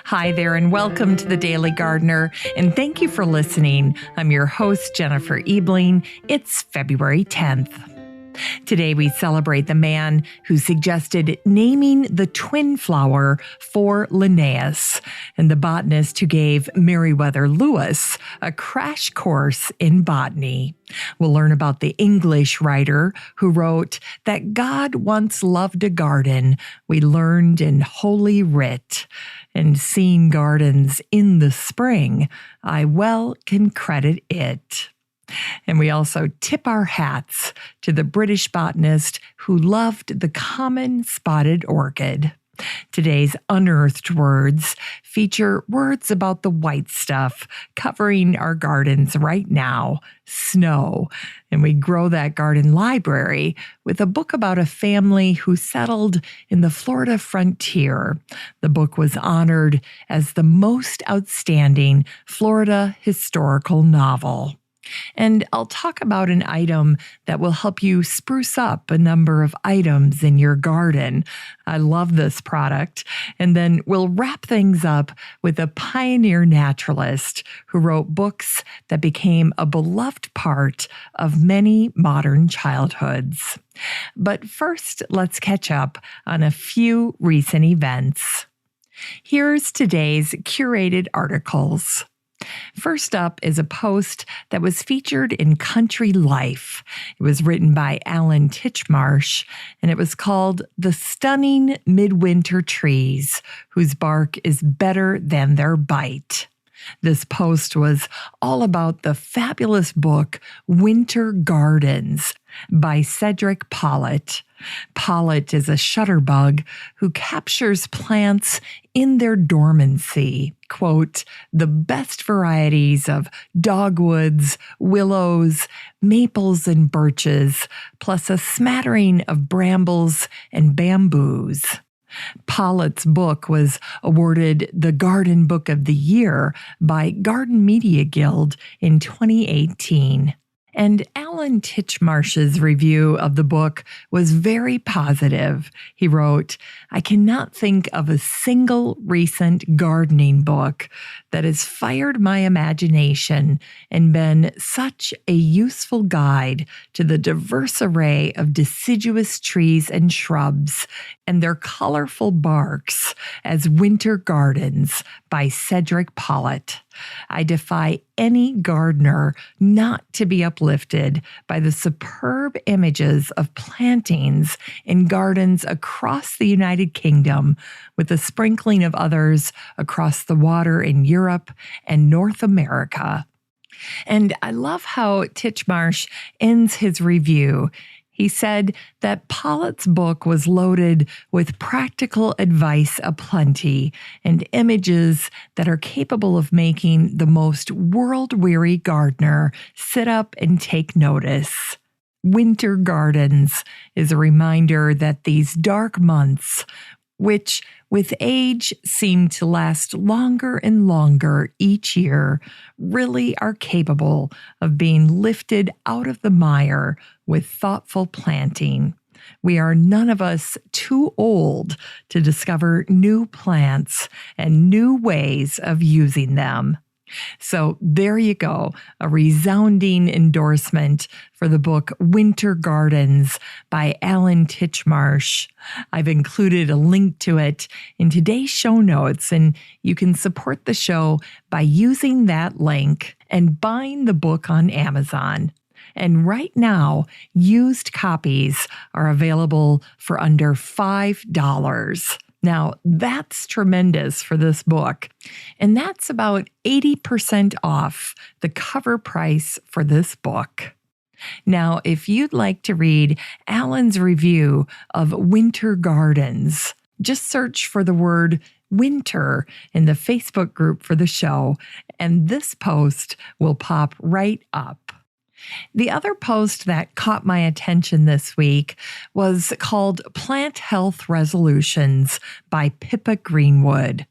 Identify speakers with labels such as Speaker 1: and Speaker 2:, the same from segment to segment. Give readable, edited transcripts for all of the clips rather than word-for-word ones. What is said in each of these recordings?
Speaker 1: Hi there, and welcome to the Daily Gardener, and thank you for listening. I'm your host, Jennifer Ebling. It's February 10th. Today we celebrate the man who suggested naming the twin flower for Linnaeus, and the botanist who gave Meriwether Lewis a crash course in botany. We'll learn about the English writer who wrote that God once loved a garden we learned in Holy Writ, and seeing gardens in the spring, I well can credit it. And we also tip our hats to the British botanist who loved the common spotted orchid. Today's unearthed words feature words about the white stuff covering our gardens right now, snow. And we grow that garden library with a book about a family who settled in the Florida frontier. The book was honored as the most outstanding Florida historical novel. And I'll talk about an item that will help you spruce up a number of items in your garden. I love this product. And then we'll wrap things up with a pioneer naturalist who wrote books that became a beloved part of many modern childhoods. But first, let's catch up on a few recent events. Here's today's curated articles. First up is a post that was featured in Country Life. It was written by Alan Titchmarsh, and it was called The Stunning Midwinter Trees, Whose Bark is Better Than Their Bite. This post was all about the fabulous book Winter Gardens by Cedric Pollitt. Pollitt is a shutterbug who captures plants in their dormancy. Quote, the best varieties of dogwoods, willows, maples, and birches, plus a smattering of brambles and bamboos. Pollitt's book was awarded the Garden Book of the Year by Garden Media Guild in 2018. And Alan Titchmarsh's review of the book was very positive. He wrote, I cannot think of a single recent gardening book that has fired my imagination and been such a useful guide to the diverse array of deciduous trees and shrubs and their colorful barks as Winter Gardens by Cedric Pollitt. I defy any gardener not to be uplifted by the superb images of plantings in gardens across the United Kingdom, with a sprinkling of others across the water in Europe and North America. And I love how Titchmarsh ends his review. He said that Pollitt's book was loaded with practical advice aplenty and images that are capable of making the most world-weary gardener sit up and take notice. Winter Gardens is a reminder that these dark months, which with age seem to last longer and longer each year, really are capable of being lifted out of the mire with thoughtful planting. We are none of us too old to discover new plants and new ways of using them. So there you go, a resounding endorsement for the book Winter Gardens by Alan Titchmarsh. I've included a link to it in today's show notes, and you can support the show by using that link and buying the book on Amazon. And right now, used copies are available for under $5. Now, that's tremendous for this book, and that's about 80% off the cover price for this book. Now, if you'd like to read Alan's review of Winter Gardens, just search for the word winter in the Facebook group for the show, and this post will pop right up. The other post that caught my attention this week was called Plant Health Resolutions by Pippa Greenwood.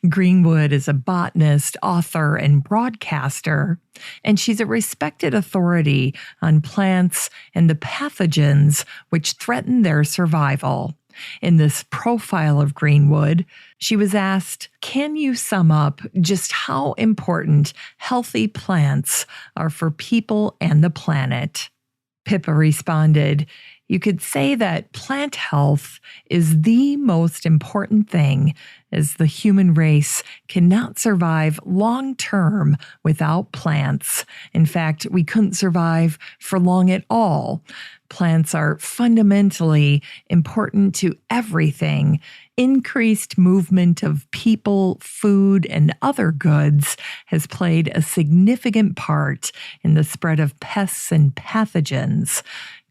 Speaker 1: Greenwood is a botanist, author, and broadcaster, and she's a respected authority on plants and the pathogens which threaten their survival. In this profile of Greenwood, she was asked, "Can you sum up just how important healthy plants are for people and the planet?" Pippa responded, "You could say that plant health is the most important thing, as the human race cannot survive long-term without plants. In fact, we couldn't survive for long at all. Plants are fundamentally important to everything. Increased movement of people, food, and other goods has played a significant part in the spread of pests and pathogens.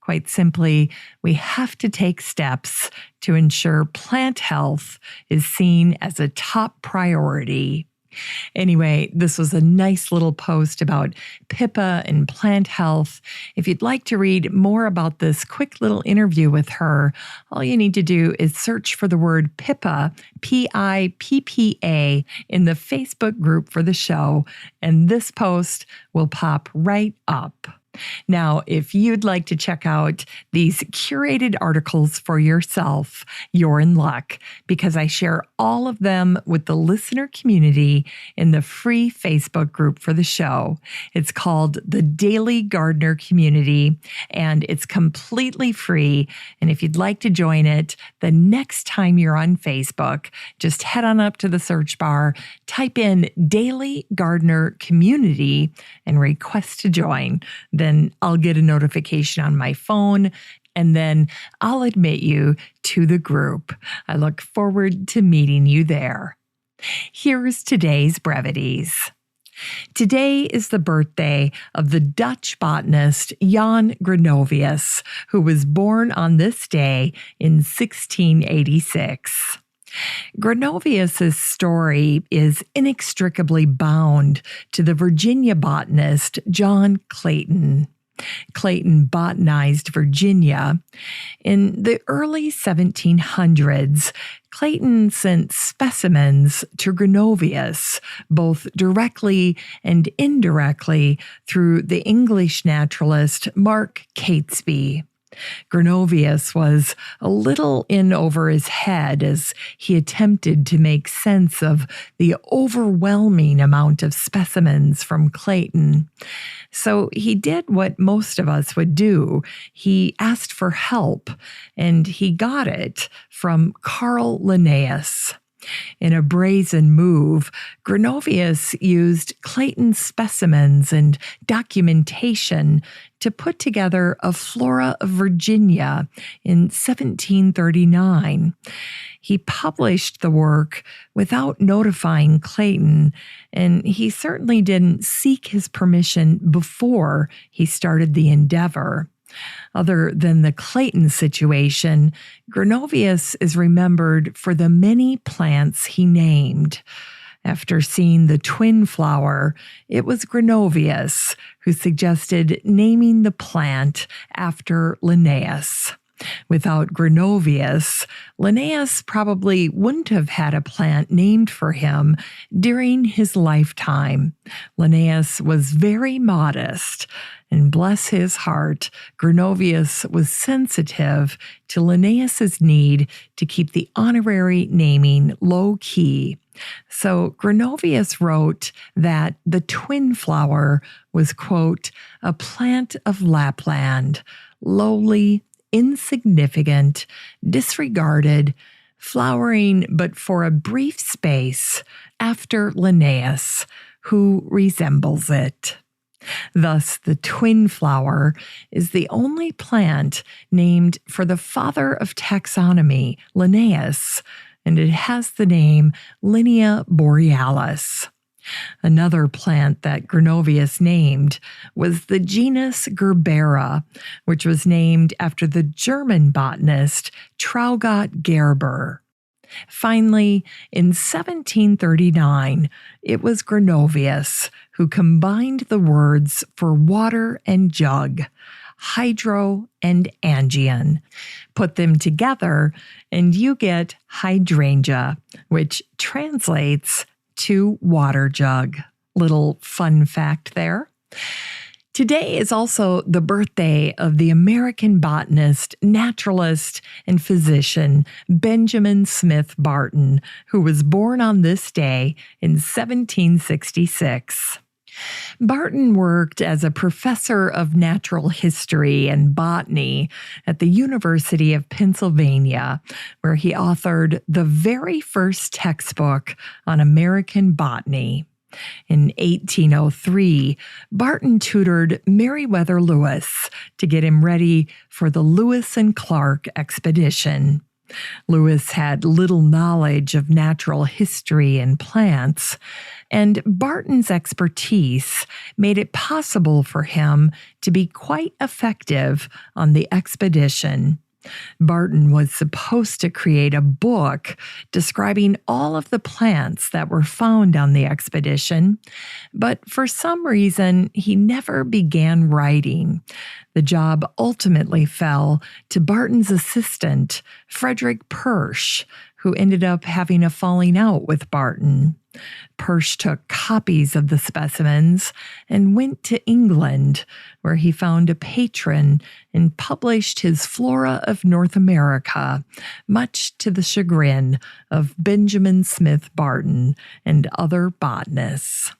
Speaker 1: Quite simply, we have to take steps to ensure plant health is seen as a top priority." Anyway, this was a nice little post about Pippa and plant health. If you'd like to read more about this quick little interview with her, all you need to do is search for the word Pippa, Pippa, in the Facebook group for the show, and this post will pop right up. Now, if you'd like to check out these curated articles for yourself, you're in luck, because I share all of them with the listener community in the free Facebook group for the show. It's called the Daily Gardener Community, and it's completely free. And if you'd like to join it, the next time you're on Facebook, just head on up to the search bar, type in Daily Gardener Community, and request to join. Then I'll get a notification on my phone, and then I'll admit you to the group. I look forward to meeting you there. Here's today's brevities. Today is the birthday of the Dutch botanist Jan Gronovius, who was born on this day in 1686. Gronovius's story is inextricably bound to the Virginia botanist John Clayton. Clayton botanized Virginia. In the early 1700s, Clayton sent specimens to Gronovius, both directly and indirectly through the English naturalist Mark Catesby. Gronovius was a little in over his head as he attempted to make sense of the overwhelming amount of specimens from Clayton. So he did what most of us would do. He asked for help, and he got it from Carl Linnaeus. In a brazen move, Gronovius used Clayton's specimens and documentation to put together a Flora of Virginia in 1739. He published the work without notifying Clayton, and he certainly didn't seek his permission before he started the endeavor. Other than the Clayton situation, Gronovius is remembered for the many plants he named. After seeing the twin flower, it was Gronovius who suggested naming the plant after Linnaeus. Without Gronovius, Linnaeus probably wouldn't have had a plant named for him during his lifetime. Linnaeus was very modest, and bless his heart, Gronovius was sensitive to Linnaeus's need to keep the honorary naming low-key. So Gronovius wrote that the twin flower was, quote, "a plant of Lapland, lowly, insignificant, disregarded, flowering but for a brief space after Linnaeus, who resembles it." Thus, the twin flower is the only plant named for the father of taxonomy, Linnaeus, and it has the name Linnea borealis. Another plant that Gronovius named was the genus Gerbera, which was named after the German botanist Traugott Gerber. Finally, in 1739, it was Gronovius who combined the words for water and jug, hydro and Angian. Put them together, and you get hydrangea, which translates to water jug. Little fun fact there. Today is also the birthday of the American botanist, naturalist, and physician Benjamin Smith Barton, who was born on this day in 1766. Barton worked as a professor of natural history and botany at the University of Pennsylvania, where he authored the very first textbook on American botany. In 1803, Barton tutored Meriwether Lewis to get him ready for the Lewis and Clark expedition. Lewis had little knowledge of natural history and plants, and Barton's expertise made it possible for him to be quite effective on the expedition. Barton was supposed to create a book describing all of the plants that were found on the expedition, but for some reason, he never began writing. The job ultimately fell to Barton's assistant, Frederick Persh, who ended up having a falling out with Barton. Persh took copies of the specimens and went to England, where he found a patron and published his Flora of North America, much to the chagrin of Benjamin Smith Barton and other botanists.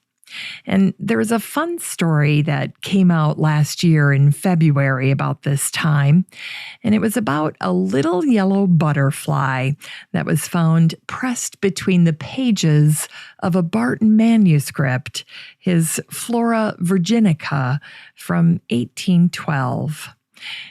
Speaker 1: And there's a fun story that came out last year in February about this time, and it was about a little yellow butterfly that was found pressed between the pages of a Barton manuscript, his Flora Virginica from 1812.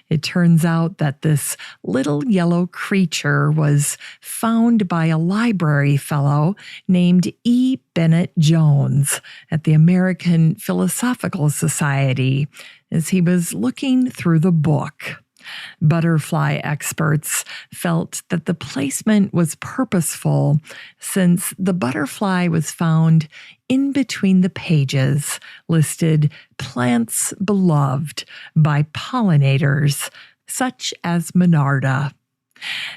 Speaker 1: It turns out that this little yellow creature was found by a library fellow named E. Bennett Jones at the American Philosophical Society as he was looking through the book. Butterfly experts felt that the placement was purposeful since the butterfly was found in between the pages listed plants beloved by pollinators such as Monarda.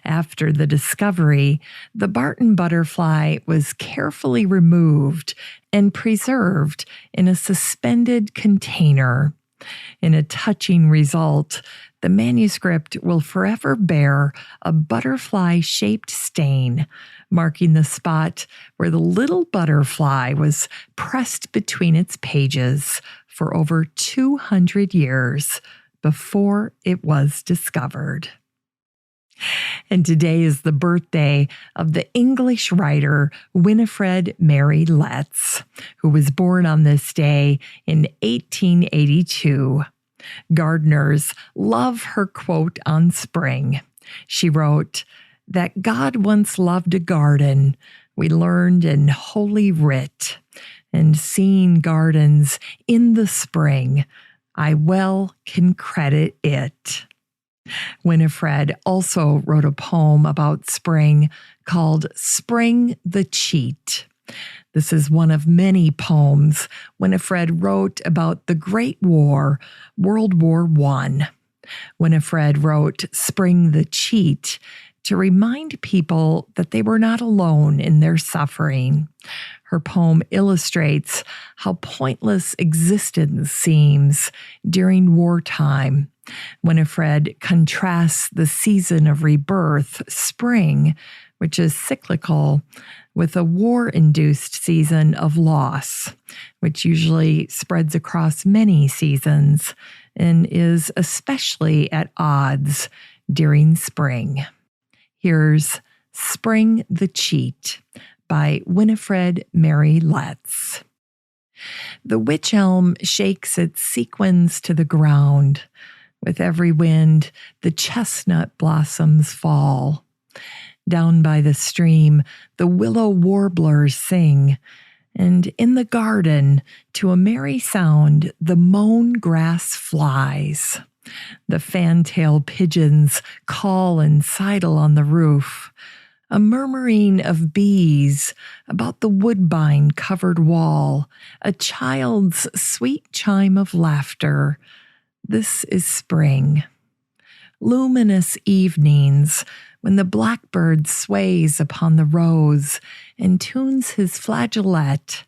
Speaker 1: After the discovery, the Barton butterfly was carefully removed and preserved in a suspended container. In a touching result, the manuscript will forever bear a butterfly-shaped stain, marking the spot where the little butterfly was pressed between its pages for over 200 years before it was discovered. And today is the birthday of the English writer Winifred Mary Letts, who was born on this day in 1882. Gardeners love her quote on spring. She wrote, "That God once loved a garden, we learned in Holy Writ, and seeing gardens in the spring, I well can credit it." Winifred also wrote a poem about spring called Spring the Cheat. This is one of many poems Winifred wrote about the Great War, World War I. Winifred wrote Spring the Cheat to remind people that they were not alone in their suffering. Her poem illustrates how pointless existence seems during wartime. Winifred contrasts the season of rebirth, spring, which is cyclical, with a war-induced season of loss, which usually spreads across many seasons and is especially at odds during spring. Here's Spring the Cheat by Winifred Mary Letts. The wych elm shakes its sequins to the ground. With every wind, the chestnut blossoms fall. Down by the stream, the willow warblers sing, and in the garden, to a merry sound, the mown grass flies. The fantail pigeons call and sidle on the roof. A murmuring of bees about the woodbine-covered wall, a child's sweet chime of laughter. This is spring. Luminous evenings, when the blackbird sways upon the rose and tunes his flageolet,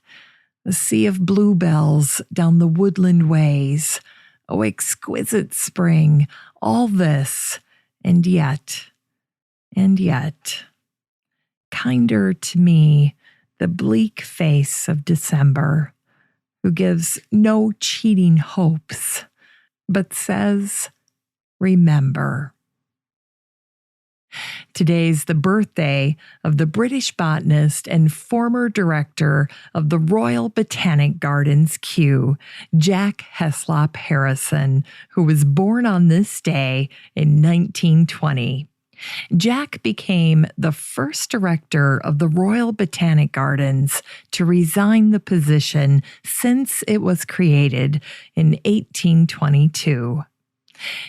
Speaker 1: A sea of bluebells down the woodland ways. Oh, exquisite spring, all this, and yet, kinder to me, the bleak face of December, who gives no cheating hopes, but says, remember. Today's the birthday of the British botanist and former director of the Royal Botanic Gardens, Kew, Jack Heslop Harrison, who was born on this day in 1920. Jack became the first director of the Royal Botanic Gardens to resign the position since it was created in 1822.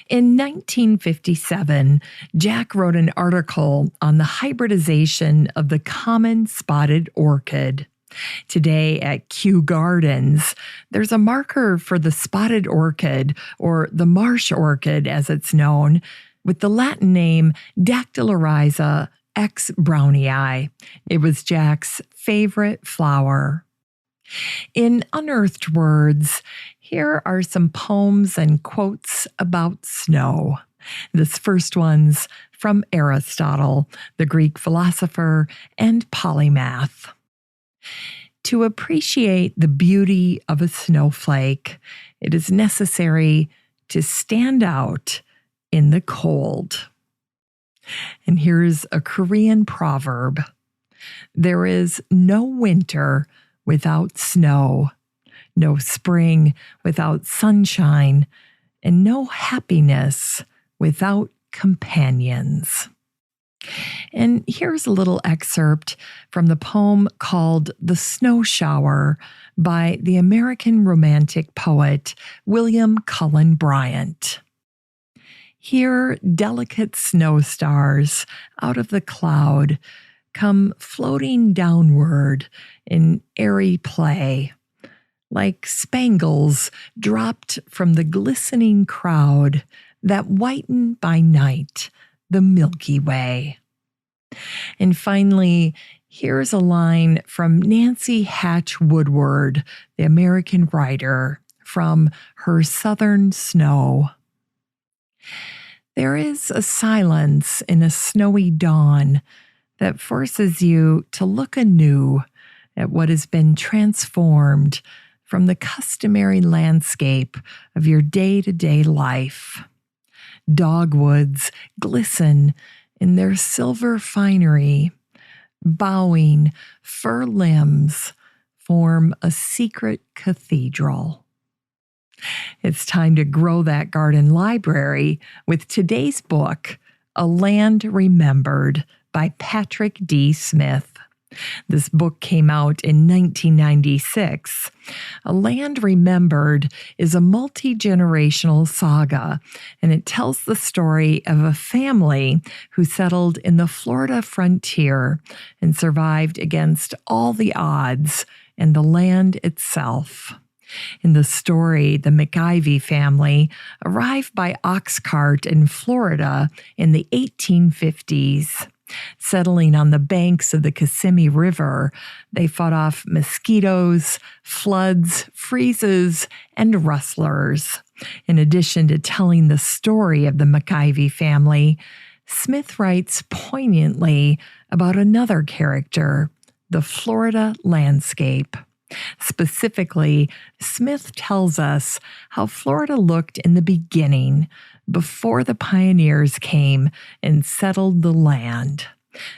Speaker 1: In 1957, Jack wrote an article on the hybridization of the common spotted orchid. Today at Kew Gardens, there's a marker for the spotted orchid, or the marsh orchid as it's known, with the Latin name Dactylorhiza X. Brownii. It was Jack's favorite flower. In Unearthed Words, here are some poems and quotes about snow. This first one's from Aristotle, the Greek philosopher and polymath. To appreciate the beauty of a snowflake, it is necessary to stand out in the cold. And here's a Korean proverb. There is no winter without snow, no spring without sunshine, and no happiness without companions. And here's a little excerpt from the poem called The Snow Shower by the American Romantic poet William Cullen Bryant. Here, delicate snow stars out of the cloud come floating downward in airy play, like spangles dropped from the glistening crowd that whiten by night the Milky Way. And finally, here's a line from Nancy Hatch Woodward, the American writer, from Her Southern Snow. There is a silence in a snowy dawn that forces you to look anew at what has been transformed from the customary landscape of your day-to-day life. Dogwoods glisten in their silver finery. Bowing fir limbs form a secret cathedral. It's time to grow that garden library with today's book, A Land Remembered by Patrick D. Smith. This book came out in 1996. A Land Remembered is a multi-generational saga, and it tells the story of a family who settled in the Florida frontier and survived against all the odds and the land itself. In the story, the McIvy family arrived by ox cart in Florida in the 1850s. Settling on the banks of the Kissimmee River, they fought off mosquitoes, floods, freezes, and rustlers. In addition to telling the story of the McIvy family, Smith writes poignantly about another character, the Florida landscape. Specifically, Smith tells us how Florida looked in the beginning, before the pioneers came and settled the land.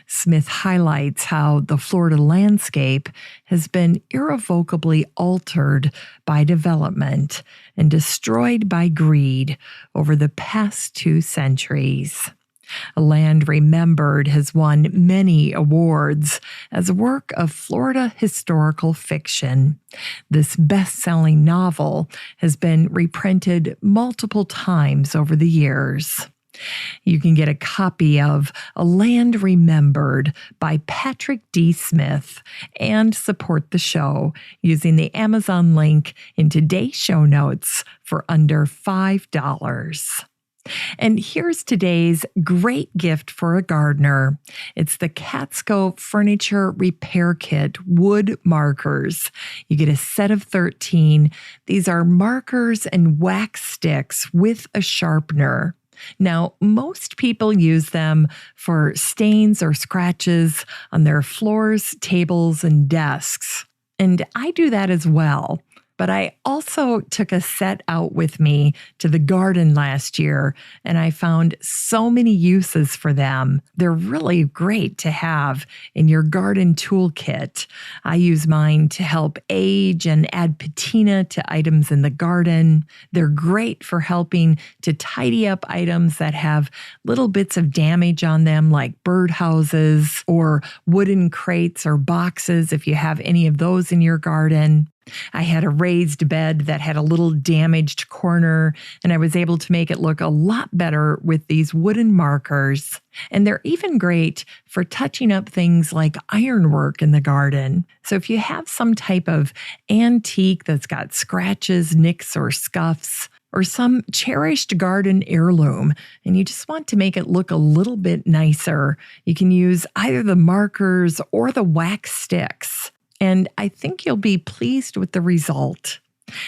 Speaker 1: Smith highlights how the Florida landscape has been irrevocably altered by development and destroyed by greed over the past 2 centuries. A Land Remembered has won many awards as a work of Florida historical fiction. This best-selling novel has been reprinted multiple times over the years. You can get a copy of A Land Remembered by Patrick D. Smith and support the show using the Amazon link in today's show notes for under $5. And here's today's great gift for a gardener. It's the Catsko Furniture Repair Kit Wood Markers. You get a set of 13. These are markers and wax sticks with a sharpener. Now, most people use them for stains or scratches on their floors, tables, and desks. And I do that as well. But I also took a set out with me to the garden last year, and I found so many uses for them. They're really great to have in your garden toolkit. I use mine to help age and add patina to items in the garden. They're great for helping to tidy up items that have little bits of damage on them, like birdhouses or wooden crates or boxes, if you have any of those in your garden. I had a raised bed that had a little damaged corner, and I was able to make it look a lot better with these wooden markers. And they're even great for touching up things like ironwork in the garden. So if you have some type of antique that's got scratches, nicks, or scuffs, or some cherished garden heirloom, and you just want to make it look a little bit nicer, you can use either the markers or the wax sticks. And I think you'll be pleased with the result.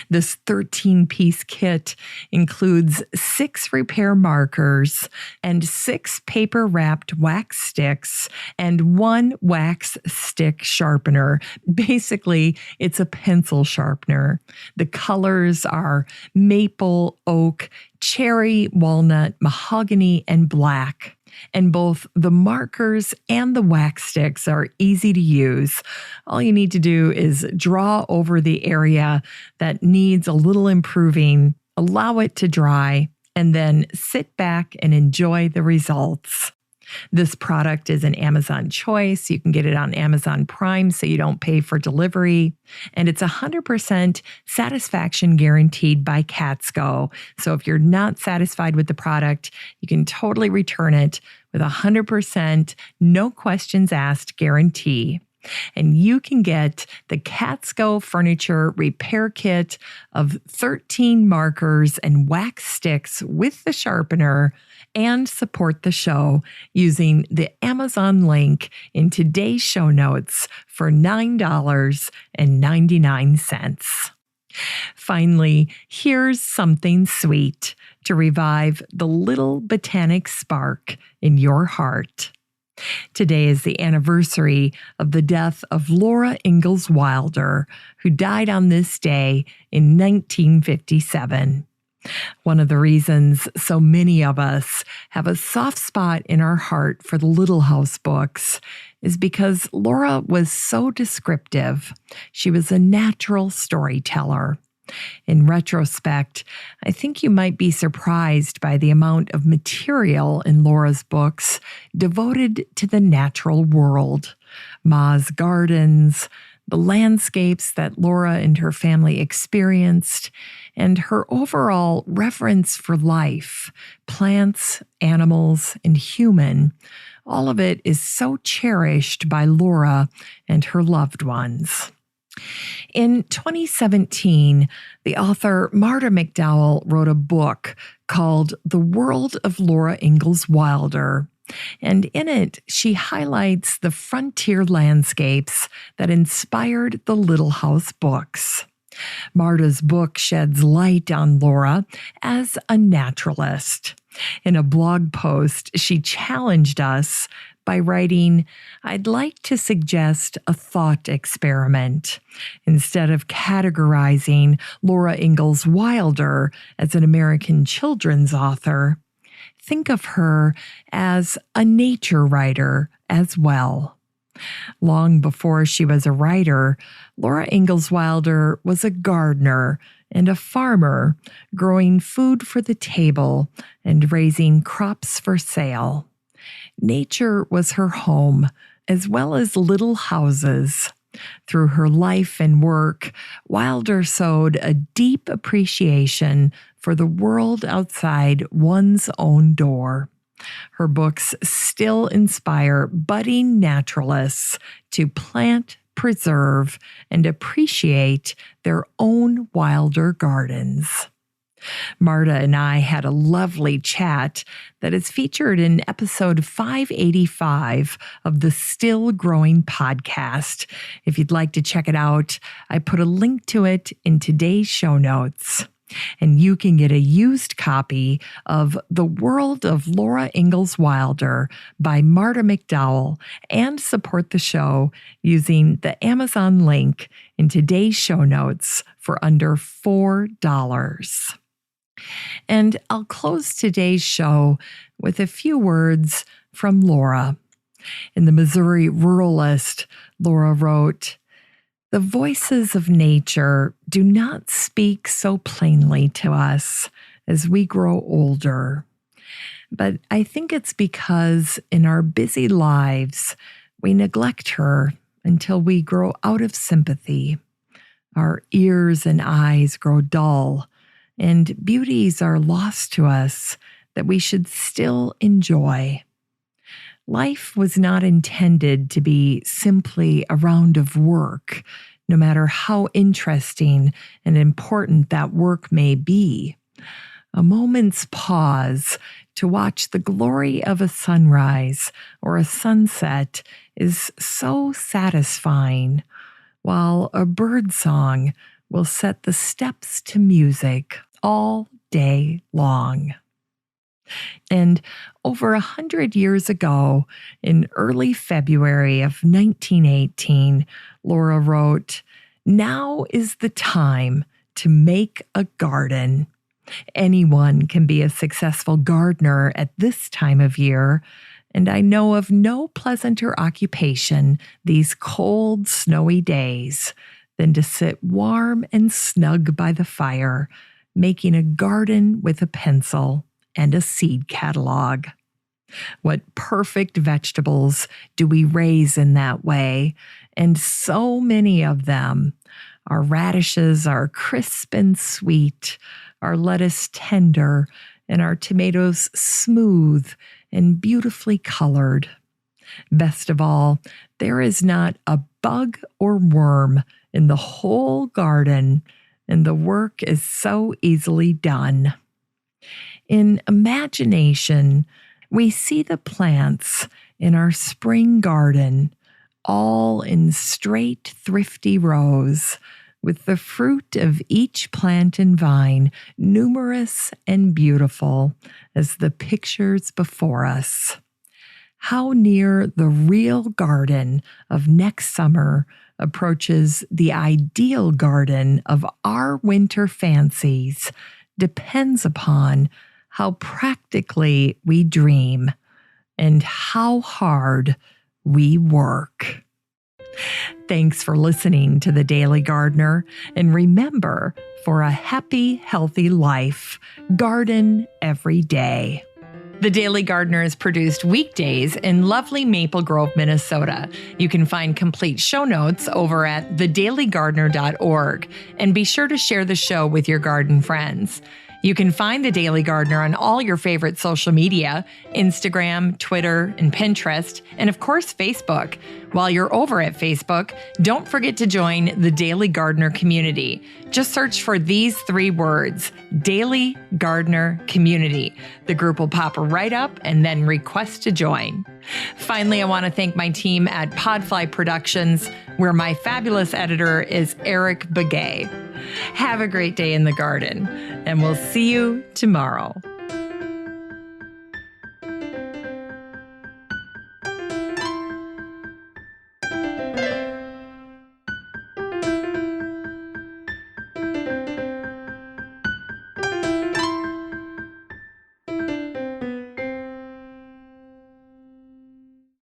Speaker 1: This 13-piece kit includes 6 repair markers and 6 paper-wrapped wax sticks and 1 wax stick sharpener. Basically, it's a pencil sharpener. The colors are maple, oak, cherry, walnut, mahogany, and black. And both the markers and the wax sticks are easy to use. All you need to do is draw over the area that needs a little improving, allow it to dry, and then sit back and enjoy the results. This product is an Amazon choice. You can get it on Amazon Prime so you don't pay for delivery. And it's 100% satisfaction guaranteed by Catsko. So if you're not satisfied with the product, you can totally return it with 100% no questions asked guarantee. And you can get the Catsko Furniture Repair Kit of 13 markers and wax sticks with the sharpener and support the show using the Amazon link in today's show notes for $9.99. Finally, here's something sweet to revive the little botanic spark in your heart. Today is the anniversary of the death of Laura Ingalls Wilder, who died on this day in 1957. One of the reasons so many of us have a soft spot in our heart for the Little House books is because Laura was so descriptive. She was a natural storyteller. In retrospect, I think you might be surprised by the amount of material in Laura's books devoted to the natural world. Ma's gardens, the landscapes that Laura and her family experienced, and her overall reverence for life, plants, animals, and human. All of it is so cherished by Laura and her loved ones. In 2017, the author Marta McDowell wrote a book called The World of Laura Ingalls Wilder. And in it, she highlights the frontier landscapes that inspired the Little House books. Marta's book sheds light on Laura as a naturalist. In a blog post, she challenged us by writing, "I'd like to suggest a thought experiment. Instead of categorizing Laura Ingalls Wilder as an American children's author, think of her as a nature writer as well." Long before she was a writer, Laura Ingalls Wilder was a gardener and a farmer, growing food for the table and raising crops for sale. Nature was her home, as well as little houses. Through her life and work, Wilder sowed a deep appreciation for the world outside one's own door. Her books still inspire budding naturalists to plant, preserve, and appreciate their own Wilder gardens. Marta and I had a lovely chat that is featured in episode 585 of the Still Growing podcast. If you'd like to check it out, I put a link to it in today's show notes. And you can get a used copy of The World of Laura Ingalls Wilder by Marta McDowell and support the show using the Amazon link in today's show notes for under $4. And I'll close today's show with a few words from Laura. In the Missouri Ruralist, Laura wrote, "The voices of nature do not speak so plainly to us as we grow older. But I think it's because in our busy lives, we neglect her until we grow out of sympathy. Our ears and eyes grow dull, and beauties are lost to us that we should still enjoy. Life was not intended to be simply a round of work, no matter how interesting and important that work may be. A moment's pause to watch the glory of a sunrise or a sunset is so satisfying, while a bird song will set the steps to music all day long." And over 100 years ago, in early February of 1918, Laura wrote, "Now is the time to make a garden. Anyone can be a successful gardener at this time of year, and I know of no pleasanter occupation these cold, snowy days than to sit warm and snug by the fire, making a garden with a pencil and a seed catalog. What perfect vegetables do we raise in that way, and so many of them. Our radishes are crisp and sweet, our lettuce tender, and our tomatoes smooth and beautifully colored. Best of all, there is not a bug or worm in the whole garden, and the work is so easily done. In imagination, we see the plants in our spring garden, all in straight, thrifty rows, with the fruit of each plant and vine numerous and beautiful as the pictures before us. How near the real garden of next summer approaches the ideal garden of our winter fancies depends upon how practically we dream and how hard we work." Thanks for listening to The Daily Gardener, and remember, for a happy, healthy life, garden every day. The Daily Gardener is produced weekdays in lovely Maple Grove, Minnesota. You can find complete show notes over at thedailygardener.org, and be sure to share the show with your garden friends. You can find The Daily Gardener on all your favorite social media, Instagram, Twitter, and Pinterest, and of course, Facebook. While you're over at Facebook, don't forget to join the Daily Gardener community. Just search for these 3 words, Daily Gardener Community. The group will pop right up, and then request to join. Finally, I want to thank my team at Podfly Productions, where my fabulous editor is Eric Begay. Have a great day in the garden, and we'll see you tomorrow.